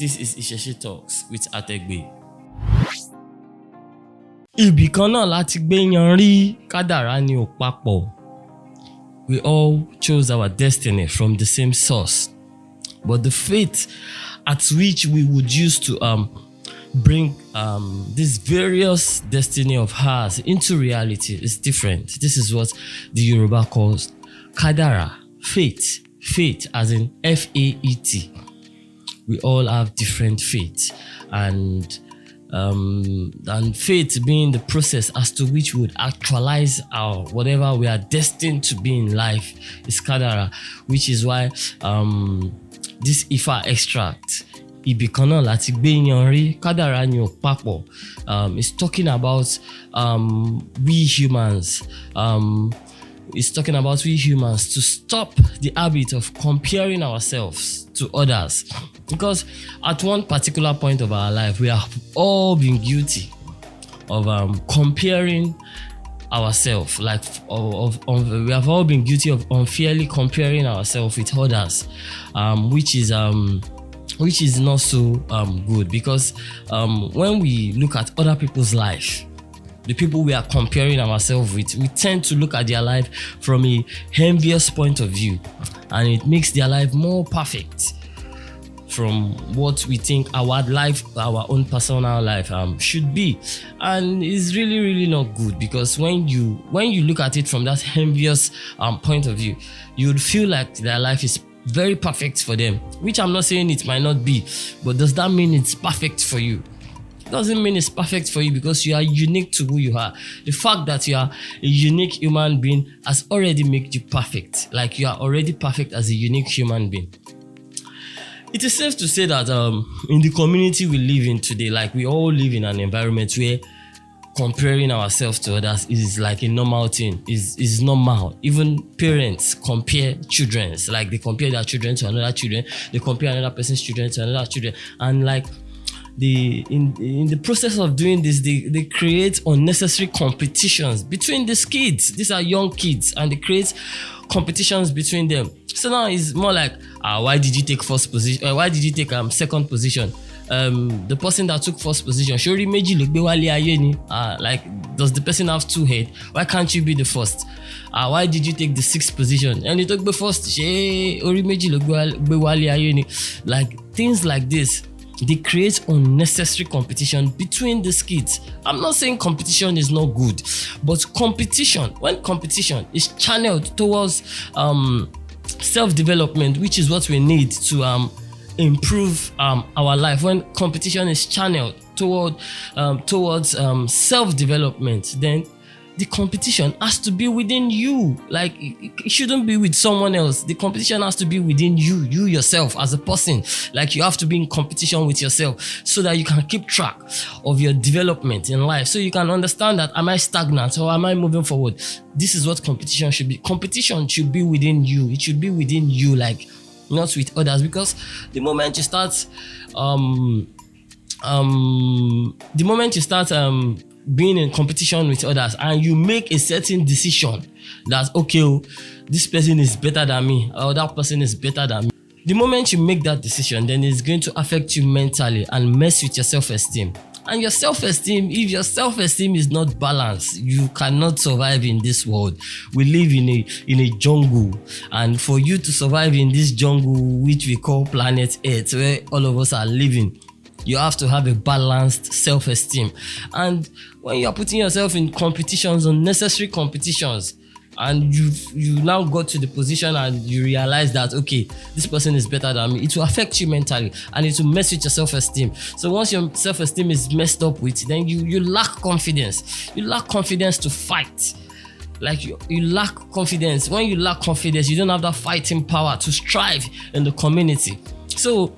This is Ìṣẹ̀ṣe Talks with Ategbe. Ibì kan náà láti gbé yan rí, kádàrá ni ò papọ̀. We all chose our destiny from the same source. But the fate at which we would use to bring this various destiny of ours into reality is different. This is what the Yoruba calls Kadara, fate. Fate as in F-A-E-T. We all have different fates, and fate being the process as to which we would actualize our whatever we are destined to be in life is Kadara, which is why this Ifa extract, ibì kan náà láti gbé yan rí, kádàrá ni ò papọ̀, is talking about we humans. It's talking about we humans to stop the habit of comparing ourselves to others, because at one particular point of our life we have all been guilty of comparing ourselves, we have all been guilty of unfairly comparing ourselves with others, which is not so good, because when we look at other people's life, the people we are comparing ourselves with, we tend to look at their life from a envious point of view, and it makes their life more perfect from what we think our life, our own personal life should be. And it's really not good, because when you look at it from that envious point of view, you would feel like their life is very perfect for them, which I'm not saying it might not be, but does that mean it's perfect for you? Doesn't mean it's perfect for you, because you are unique to who you are. The fact that you are a unique human being has already made you perfect. Like, you are already perfect as a unique human being. It is safe to say that in the community we live in today, like, we all live in an environment where comparing ourselves to others is like a normal thing, is normal. Even parents compare children, like they compare their children to another children, they compare another person's children to another children, and like in the process of doing this, they create unnecessary competitions between these kids. These are young kids, and they create competitions between them. So now it's more like, why did you take first position? Why did you take second position? The person that took first position, Shori Meji ló gbé wálé ayé ni. Like, does the person have two heads? Why can't you be the first? Why did you take the sixth position? And you took the first, Shori Meji ló gbé wálé ayé ni. Like, things like this, they create unnecessary competition between these kids. I'm not saying competition is not good, but when competition is channeled towards self-development, which is what we need to improve our life, when competition is channeled towards self-development, then the competition has to be within you. Like, it shouldn't be with someone else. The competition has to be within you yourself as a person. Like, you have to be in competition with yourself so that you can keep track of your development in life, so you can understand that, am I stagnant or am I moving forward? This is what competition should be. Competition should be within you. It should be within you, like, not with others, because the moment you start being in competition with others, and you make a certain decision that, okay, this person is better than me, or that person is better than me, the moment you make that decision, then it's going to affect you mentally and mess with your self-esteem. And your self-esteem, if your self-esteem is not balanced, you cannot survive in this world. We live in a jungle, and for you to survive in this jungle, which we call planet Earth, where all of us are living, you have to have a balanced self-esteem. And when you are putting yourself in competitions, unnecessary competitions, and you now got to the position and you realize that, okay, this person is better than me, it will affect you mentally, and it will mess with your self-esteem. So once your self-esteem is messed up with, then you lack confidence. You lack confidence to fight. Like, you lack confidence. When you lack confidence, you don't have that fighting power to strive in the community. So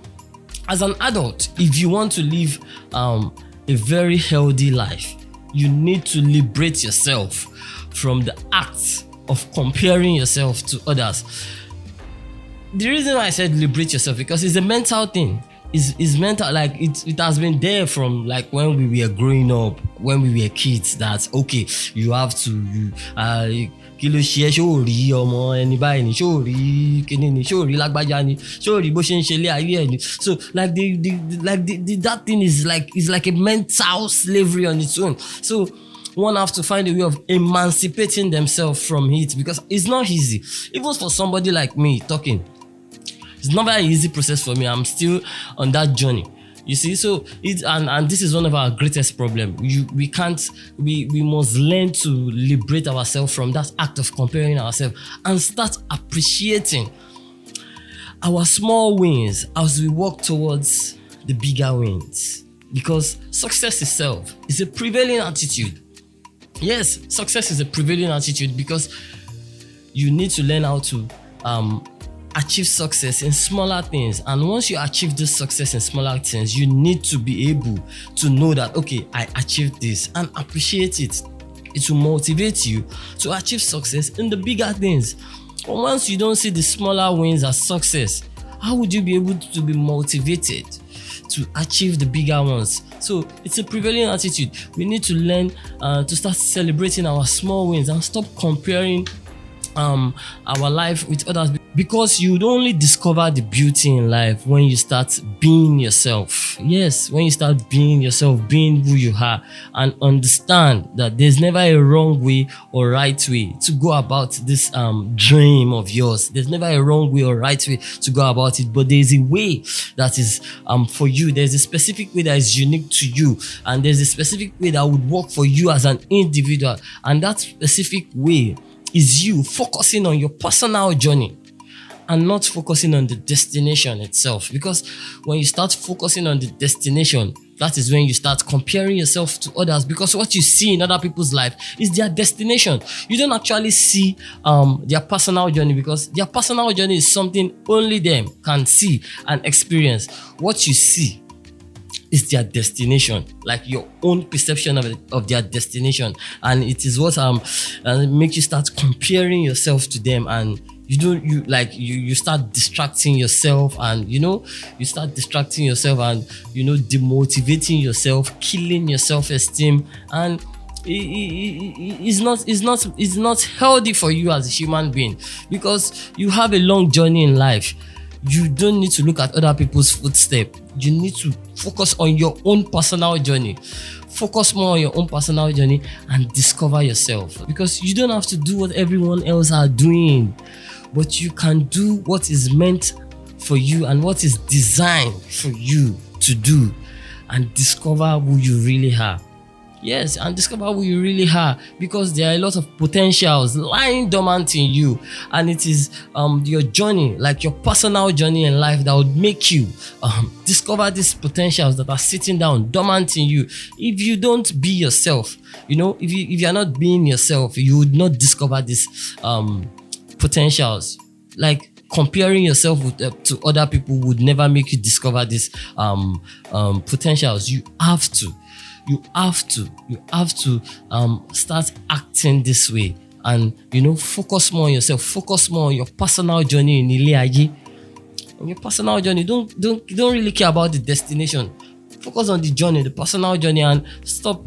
as an adult, if you want to live a very healthy life, you need to liberate yourself from the act of comparing yourself to others. The reason why I said liberate yourself, because it's a mental thing. It's mental. Like, it has been there from, like, when we were growing up, when we were kids, that, okay, you have to kí ló ṣe ẹ́, ṣé ò rí ọmọ ẹni báyìí ni, ṣé ò rí kíní ni, ṣé ò rí lágbájá ni, ṣé ò rí bó ṣe ń ṣe ilé ayé ẹ̀ ni. So like that thing is like a mental slavery on its own. So one have to find a way of emancipating themselves from it, because it's not easy. Even for somebody like me talking, it's not an easy process for me. I'm still on that journey. You see, so and this is one of our greatest problems. We must learn to liberate ourselves from that act of comparing ourselves and start appreciating our small wins as we walk towards the bigger wins. Because success itself is a prevailing attitude. Yes, success is a prevailing attitude, because you need to learn how to achieve success in smaller things. And once you achieve this success in smaller things, you need to be able to know that, okay, I achieved this, and appreciate it. It will motivate you to achieve success in the bigger things. But once you don't see the smaller wins as success, how would you be able to be motivated to achieve the bigger ones? So it's a prevailing attitude. We need to learn to start celebrating our small wins and stop comparing our life with others, because you only discover the beauty in life when you start being yourself. Yes, when you start being yourself, being who you are, and understand that there's never a wrong way or right way to go about this dream of yours. There's never a wrong way or right way to go about it, but there's a way that is for you. There's a specific way that is unique to you, and there's a specific way that would work for you as an individual, and that specific way is you focusing on your personal journey and not focusing on the destination itself. Because when you start focusing on the destination, that is when you start comparing yourself to others, because what you see in other people's life is their destination. You don't actually see their personal journey, because their personal journey is something only them can see and experience. What you see is their destination, like your own perception of their destination, and it is what make you start comparing yourself to them, and you start distracting yourself, and you start distracting yourself, and demotivating yourself, killing your self-esteem, and it's not healthy for you as a human being, because you have a long journey in life. You don't need to look at other people's footsteps. You need to focus on your own personal journey. Focus more on your own personal journey and discover yourself. Because you don't have to do what everyone else are doing, but you can do what is meant for you and what is designed for you to do, and discover who you really are. Yes, and discover who you really are, because there are a lot of potentials lying dormant in you, and it is your journey, like your personal journey in life, that would make you discover these potentials that are sitting down dormant in you. If you don't be yourself, if you are not being yourself, you would not discover these potentials. Like comparing yourself to other people would never make you discover these potentials. You have to start acting this way, and focus more on yourself. Focus more on your personal journey in ile aye. On your personal journey, don't really care about the destination. Focus on the journey, the personal journey, and stop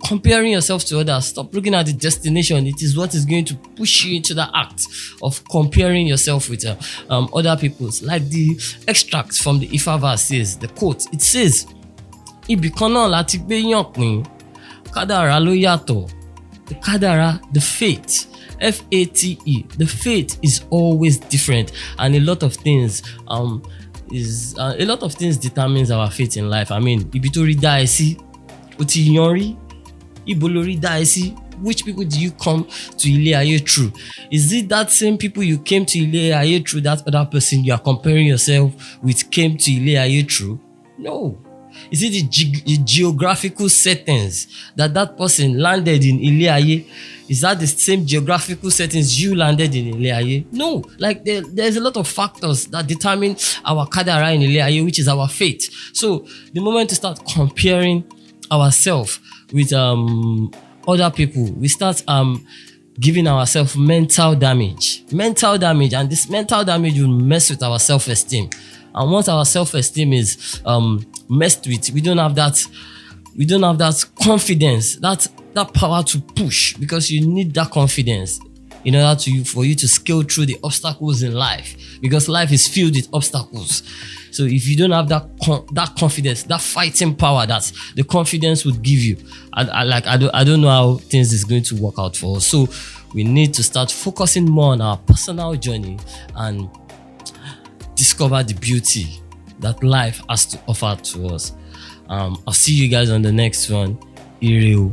comparing yourself to others. Stop looking at the destination. It is what is going to push you into the act of comparing yourself with other people's. Like the extract from the Ifa verse says, the quote, it says, "Ibi kan náà láti gbé yàn pín, kádàrá ló yàtọ̀." The kádàrá, the fate, fate, the fate is always different, and a lot of things determines our fate in life. I mean, ibi tó rí dá ẹ sí, ó ti yan rí, ibo ló rí dá ẹ sí. Which people do you come to ile aye through? Is it that same people you came to ile aye through that other person you are comparing yourself with came to ile aye through? No. Is it the geographical settings that person landed in ile aye? Is that the same geographical settings you landed in ile aye? No. Like there's a lot of factors that determine our kadara in ile aye, which is our fate. So the moment we start comparing ourselves with other people, we start giving ourselves mental damage, and this mental damage will mess with our self-esteem. And once our self-esteem is messed with, we don't have that confidence, that power to push, because you need that confidence. in order for you to scale through the obstacles in life, because life is filled with obstacles. So if you don't have that confidence, that fighting power that the confidence would give you, I don't know how things is going to work out for us. So we need to start focusing more on our personal journey and discover the beauty that life has to offer to us. I'll see you guys on the next one. Ireo.